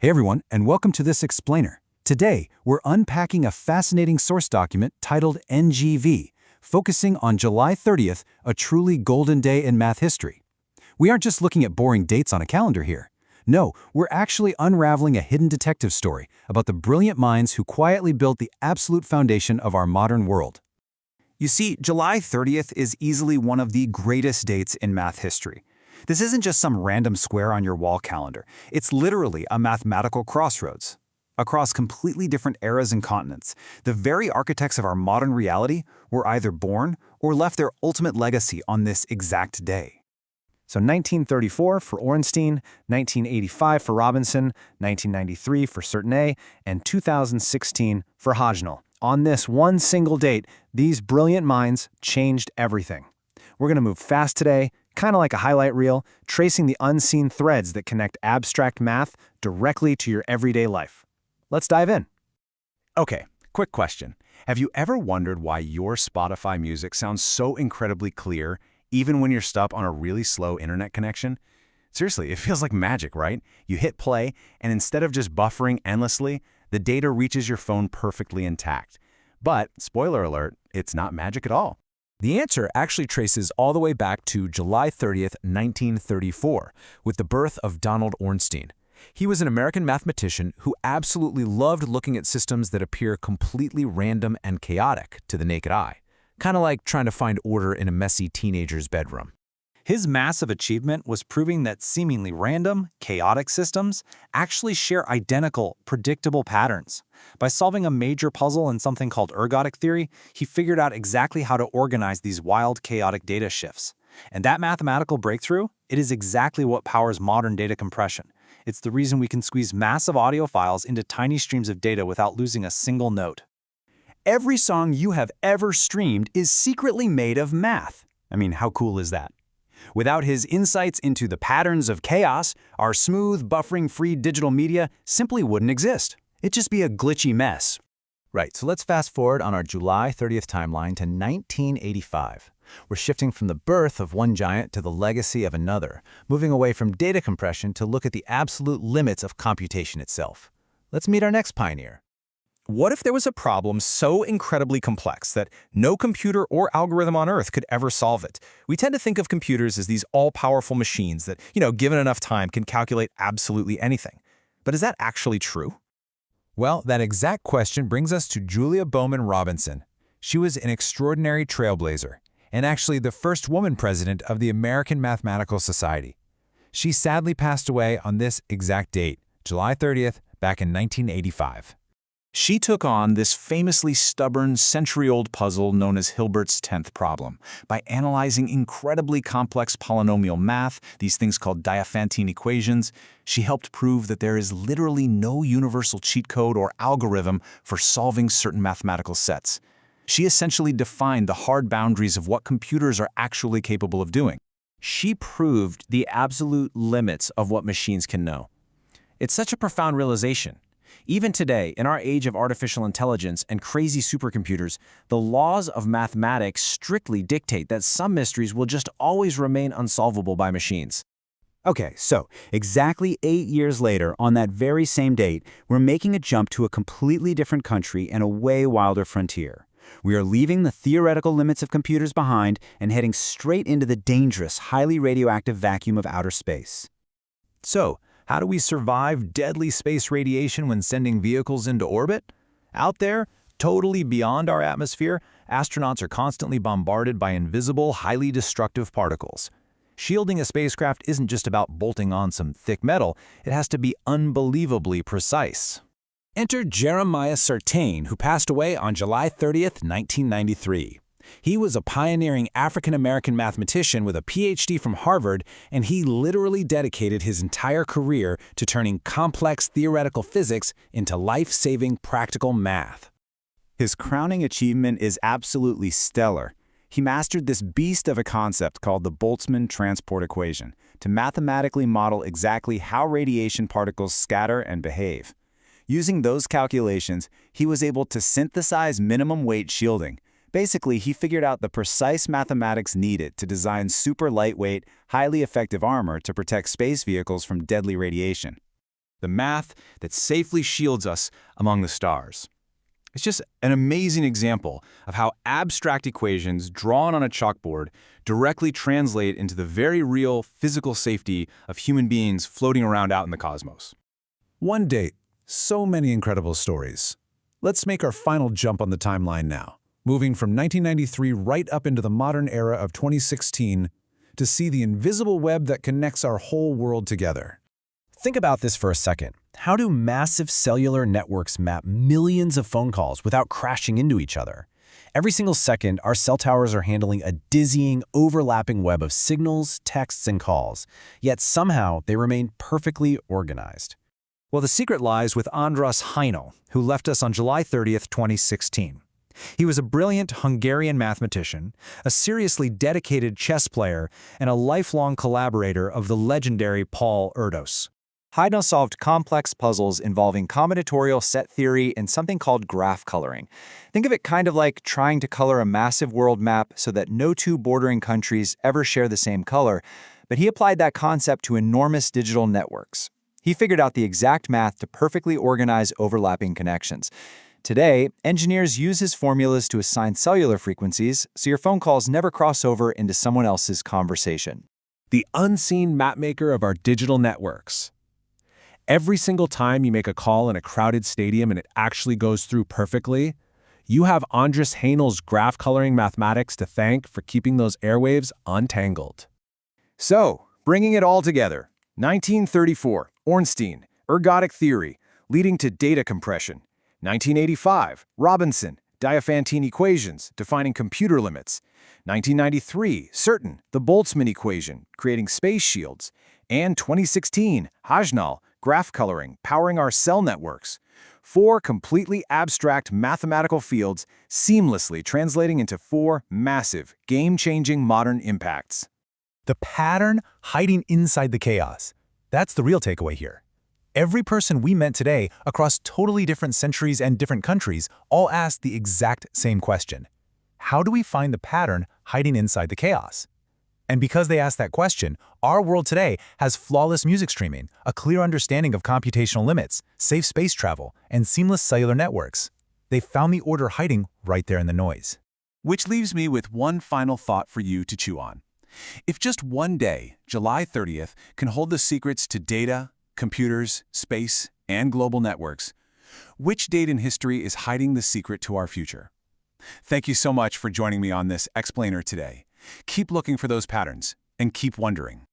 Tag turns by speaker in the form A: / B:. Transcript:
A: Hey everyone, and welcome to this explainer. Today, we're unpacking a fascinating source document titled NGV, focusing on July 30th, a truly golden day in math history. We aren't just looking at boring dates on a calendar here. No, we're actually unraveling a hidden detective story about the brilliant minds who quietly built the absolute foundation of our modern world.
B: You see, July 30th is easily one of the greatest dates in math history. This isn't just some random square on your wall calendar. It's literally a mathematical crossroads. Across completely different eras and continents, the very architects of our modern reality were either born or left their ultimate legacy on this exact day.
C: So 1934 for Ornstein, 1985 for Robinson, 1993 for Certaine, and 2016 for Hajnal. On this one single date, these brilliant minds changed everything. We're going to move fast today, kind of like a highlight reel, tracing the unseen threads that connect abstract math directly to your everyday life. Let's dive in.
D: Okay, quick question. Have you ever wondered why your Spotify music sounds so incredibly clear, even when you're stuck on a really slow internet connection? Seriously, it feels like magic, right? You hit play, and instead of just buffering endlessly, the data reaches your phone perfectly intact. But, spoiler alert, it's not magic at all.
A: The answer actually traces all the way back to July 30th, 1934, with the birth of Donald Ornstein. He was an American mathematician who absolutely loved looking at systems that appear completely random and chaotic to the naked eye, kind of like trying to find order in a messy teenager's bedroom.
B: His massive achievement was proving that seemingly random, chaotic systems actually share identical, predictable patterns. By solving a major puzzle in something called Ergodic Theory, he figured out exactly how to organize these wild, chaotic data shifts. And that mathematical breakthrough, it is exactly what powers modern data compression. It's the reason we can squeeze massive audio files into tiny streams of data without losing a single note.
A: Every song you have ever streamed is secretly made of math. I mean, how cool is that? Without his insights into the patterns of chaos, our smooth, buffering-free digital media simply wouldn't exist. It'd just be a glitchy mess.
C: Right, so let's fast forward on our July 30th timeline to 1985. We're shifting from the birth of one giant to the legacy of another, moving away from data compression to look at the absolute limits of computation itself. Let's meet our next pioneer.
E: What if there was a problem so incredibly complex that no computer or algorithm on Earth could ever solve it? We tend to think of computers as these all-powerful machines that, given enough time, can calculate absolutely anything. But is that actually true?
A: Well, that exact question brings us to Julia Bowman Robinson. She was an extraordinary trailblazer, and actually the first woman president of the American Mathematical Society. She sadly passed away on this exact date, July 30th, back in 1985.
B: She took on this famously stubborn, century-old puzzle known as Hilbert's 10th problem. By analyzing incredibly complex polynomial math, these things called Diophantine equations, she helped prove that there is literally no universal cheat code or algorithm for solving certain mathematical sets. She essentially defined the hard boundaries of what computers are actually capable of doing.
C: She proved the absolute limits of what machines can know. It's such a profound realization. Even today, in our age of artificial intelligence and crazy supercomputers, the laws of mathematics strictly dictate that some mysteries will just always remain unsolvable by machines.
F: Okay, so exactly 8 years later, on that very same date, we're making a jump to a completely different country and a way wilder frontier. We are leaving the theoretical limits of computers behind and heading straight into the dangerous, highly radioactive vacuum of outer space.
A: So, how do we survive deadly space radiation when sending vehicles into orbit? Out there, totally beyond our atmosphere, astronauts are constantly bombarded by invisible, highly destructive particles. Shielding a spacecraft isn't just about bolting on some thick metal, it has to be unbelievably precise. Enter Jeremiah Certaine, who passed away on July 30th, 1993. He was a pioneering African-American mathematician with a PhD from Harvard, and he literally dedicated his entire career to turning complex theoretical physics into life-saving practical math.
F: His crowning achievement is absolutely stellar. He mastered this beast of a concept called the Boltzmann transport equation to mathematically model exactly how radiation particles scatter and behave. Using those calculations, he was able to synthesize minimum weight shielding. Basically, he figured out the precise mathematics needed to design super lightweight, highly effective armor to protect space vehicles from deadly radiation.
D: the math that safely shields us among the stars. It's just an amazing example of how abstract equations drawn on a chalkboard directly translate into the very real physical safety of human beings floating around out in the cosmos.
A: One date, so many incredible stories. Let's make our final jump on the timeline now, moving from 1993 right up into the modern era of 2016 to see the invisible web that connects our whole world together.
C: Think about this for a second. How do massive cellular networks map millions of phone calls without crashing into each other? Every single second, our cell towers are handling a dizzying, overlapping web of signals, texts, and calls, yet somehow they remain perfectly organized.
B: Well, the secret lies with András Hajnal, who left us on July 30th, 2016. He was a brilliant Hungarian mathematician, a seriously dedicated chess player, and a lifelong collaborator of the legendary Paul Erdos. Hajnal solved complex puzzles involving combinatorial set theory and something called graph coloring. Think of it kind of like trying to color a massive world map so that no two bordering countries ever share the same color, but he applied that concept to enormous digital networks. He figured out the exact math to perfectly organize overlapping connections. Today, engineers use his formulas to assign cellular frequencies so your phone calls never cross over into someone else's conversation.
C: The unseen mapmaker of our digital networks. Every single time you make a call in a crowded stadium and it actually goes through perfectly, you have András Hajnal's graph coloring mathematics to thank for keeping those airwaves untangled.
D: So, bringing it all together, 1934, Ornstein, Ergodic Theory, leading to data compression. 1985, Robinson, Diophantine equations, defining computer limits. 1993, Certaine, the Boltzmann equation, creating space shields. And 2016, Hajnal, graph coloring, powering our cell networks. 4 completely abstract mathematical fields seamlessly translating into 4 massive, game-changing modern impacts.
A: The pattern hiding inside the chaos. That's the real takeaway here. Every person we met today across totally different centuries and different countries all asked the exact same question. How do we find the pattern hiding inside the chaos? And because they asked that question, our world today has flawless music streaming, a clear understanding of computational limits, safe space travel, and seamless cellular networks. They found the order hiding right there in the noise.
D: Which leaves me with one final thought for you to chew on. If just one day, July 30th, can hold the secrets to data, computers, space, and global networks, which date in history is hiding the secret to our future? Thank you so much for joining me on this explainer today. Keep looking for those patterns and keep wondering.